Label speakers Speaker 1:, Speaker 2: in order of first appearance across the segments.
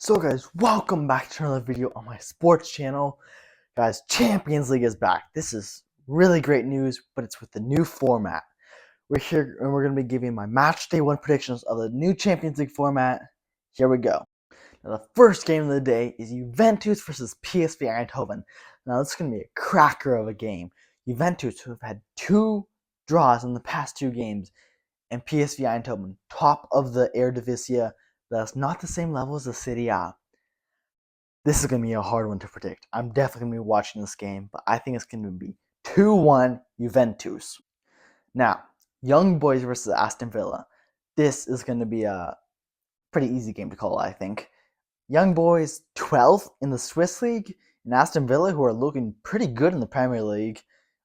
Speaker 1: So guys, welcome back to another video on my sports channel. Guys, Champions League is back. This is really great news, but it's with the new format. We're here and we're going to be giving my match day one predictions of the new Champions League format. Here we go. Now the first game of the day is Juventus versus PSV Eindhoven. Now this is going to be a cracker of a game. Juventus, who have had 2 draws in the past 2 games, and PSV Eindhoven, top of the Eredivisie. That's not the same level as the Serie A. This is going to be a hard one to predict. I'm definitely going to be watching this game, but I think it's going to be 2-1 Juventus. Now, Young Boys versus Aston Villa. This is going to be a pretty easy game to call, I think. Young Boys 12th in the Swiss League, and Aston Villa, who are looking pretty good in the Premier League.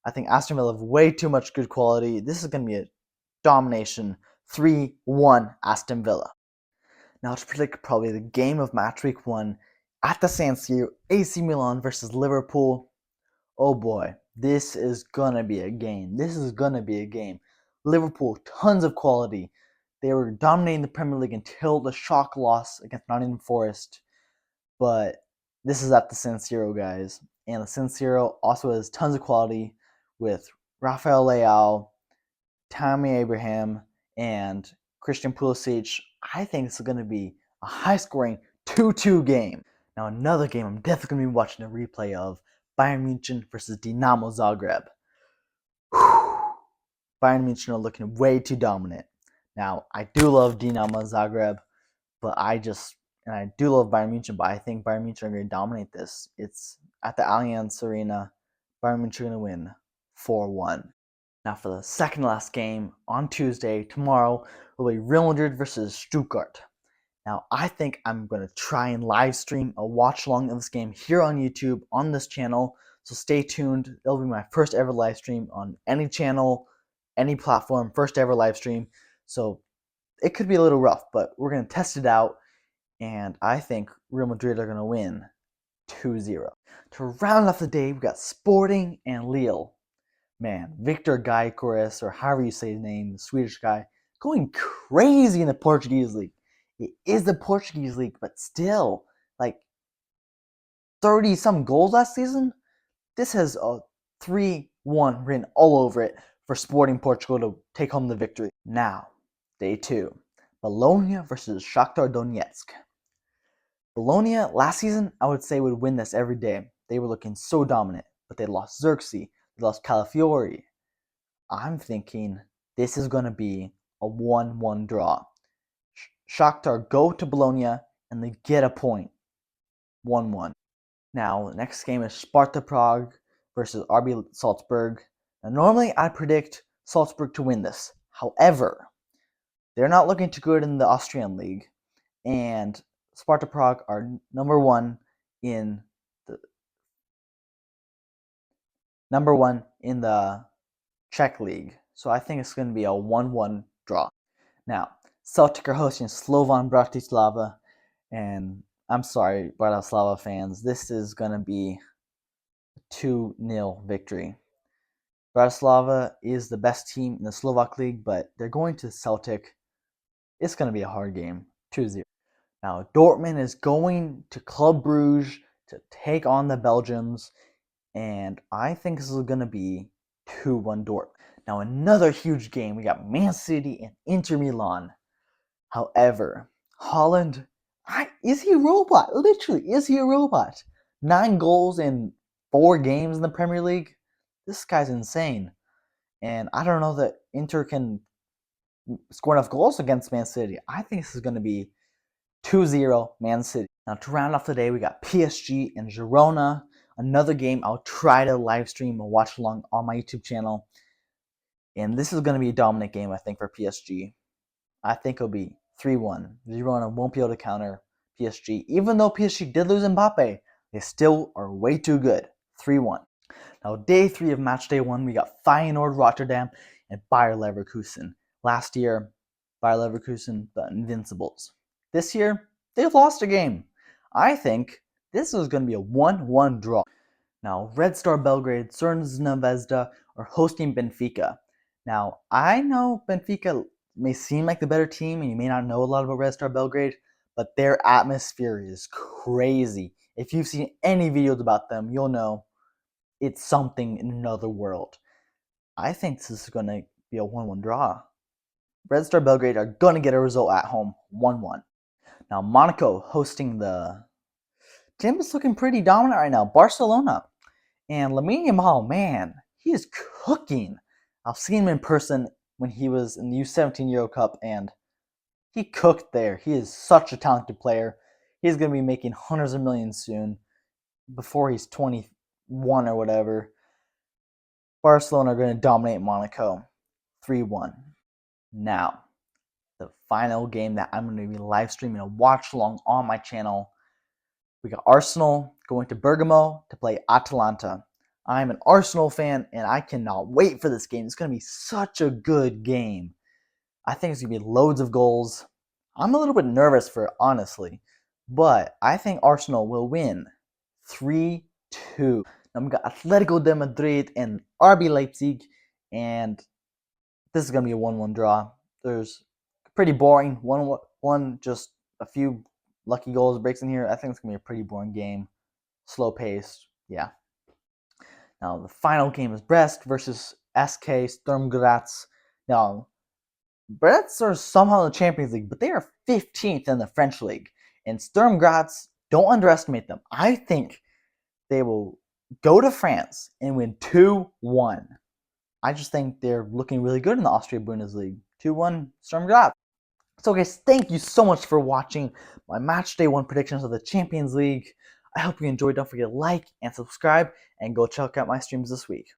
Speaker 1: I think Aston Villa have way too much good quality. This is going to be a domination 3-1 Aston Villa. Now to predict probably the game of match week 1 at the San Siro, AC Milan versus Liverpool. Oh boy, this is gonna be a game. Liverpool, tons of quality. They were dominating the Premier League until the shock loss against Nottingham Forest. But this is at the San Siro, guys. And the San Siro also has tons of quality with Rafael Leauge, Tammy Abraham, and Christian Pulisic. I think this is going to be a high-scoring 2-2 game. Now another game I'm definitely going to be watching a replay of, Bayern Munich versus Dinamo Zagreb. Bayern Munich are looking way too dominant. Now, I do love Dinamo Zagreb, I do love Bayern Munich, but I think Bayern Munich are going to dominate this. It's at the Allianz Arena. Bayern Munich are going to win 4-1. Now for the second last game on Tuesday, tomorrow, will be Real Madrid versus Stuttgart. Now I think I'm going to try and live stream a watch along of this game here on YouTube on this channel. So stay tuned. It'll be my first ever live stream on any channel, any platform, first ever live stream. So it could be a little rough, but we're going to test it out. And I think Real Madrid are going to win 2-0. To round off the day, we got Sporting and Lille. Man, Victor Gyökeres, or however you say his name, the Swedish guy, going crazy in the Portuguese league. It is the Portuguese league, but still, like 30-some goals last season. This has a 3-1 written all over it for Sporting Portugal to take home the victory. Now, day 2, Bologna versus Shakhtar Donetsk. Bologna last season, I would say, would win this every day. They were looking so dominant, but they lost Xerxes. They lost Calafiori. I'm thinking this is going to be a 1-1 draw. Shakhtar go to Bologna and they get a point. 1-1. Now, the next game is Sparta Prague versus RB Salzburg. Now, normally I predict Salzburg to win this. However, they're not looking too good in the Austrian league. And Sparta Prague are number one in the Czech league. So I think it's going to be a 1-1 draw. Now, Celtic are hosting Slovan Bratislava, and I'm sorry, Bratislava fans, this is going to be a 2-0 victory. Bratislava is the best team in the Slovak league, but they're going to Celtic. It's going to be a hard game, 2-0. Now, Dortmund is going to Club Brugge to take on the Belgians, and I think this is going to be 2-1 Dortmund. Now, another huge game. We got Man City and Inter Milan. However, Haaland, is he a robot? Literally, is he a robot? 9 goals in 4 games in the Premier League? This guy's insane. And I don't know that Inter can score enough goals against Man City. I think this is going to be 2-0 Man City. Now, to round off the day, we got PSG and Girona. Another game I'll try to live stream and watch along on my YouTube channel. And this is going to be a dominant game, I think, for PSG. I think it'll be 3-1. Girona won't be able to counter PSG. Even though PSG did lose Mbappe, they still are way too good. 3-1. Now, day 3 of match day 1, we got Feyenoord Rotterdam and Bayer Leverkusen. Last year, Bayer Leverkusen, the Invincibles. This year, they've lost a game. I think this is going to be a 1-1 draw. Now, Red Star Belgrade, Crvena Zvezda are hosting Benfica. Now, I know Benfica may seem like the better team, and you may not know a lot about Red Star Belgrade, but their atmosphere is crazy. If you've seen any videos about them, you'll know it's something in another world. I think this is going to be a 1-1 draw. Red Star Belgrade are going to get a result at home, 1-1. Now, Monaco hosting the team is looking pretty dominant right now, Barcelona. And Lamine Yamal, man, he is cooking. I've seen him in person when he was in the U17 Euro Cup, and he cooked there. He is such a talented player. He's going to be making hundreds of millions soon, before he's 21 or whatever. Barcelona are going to dominate Monaco, 3-1. Now, the final game that I'm going to be live streaming a watch along on my channel. We got Arsenal going to Bergamo to play Atalanta. I'm an Arsenal fan, and I cannot wait for this game. It's going to be such a good game. I think it's going to be loads of goals. I'm a little bit nervous for it, honestly, but I think Arsenal will win 3-2. Now we got Atletico de Madrid and RB Leipzig, and this is going to be a 1-1 draw. There's pretty boring. 1-1, just a few lucky goals, breaks in here. I think it's going to be a pretty boring game. Slow paced. Yeah. Now, the final game is Brest versus SK Sturm Graz. Now, Brest are somehow in the Champions League, but they are 15th in the French League. And Sturm Graz, don't underestimate them. I think they will go to France and win 2-1. I just think they're looking really good in the Austria Bundesliga. 2-1 Sturm Graz. So guys, thank you so much for watching my Matchday 1 predictions of the Champions League. I hope you enjoyed. Don't forget to like and subscribe, and go check out my streams this week.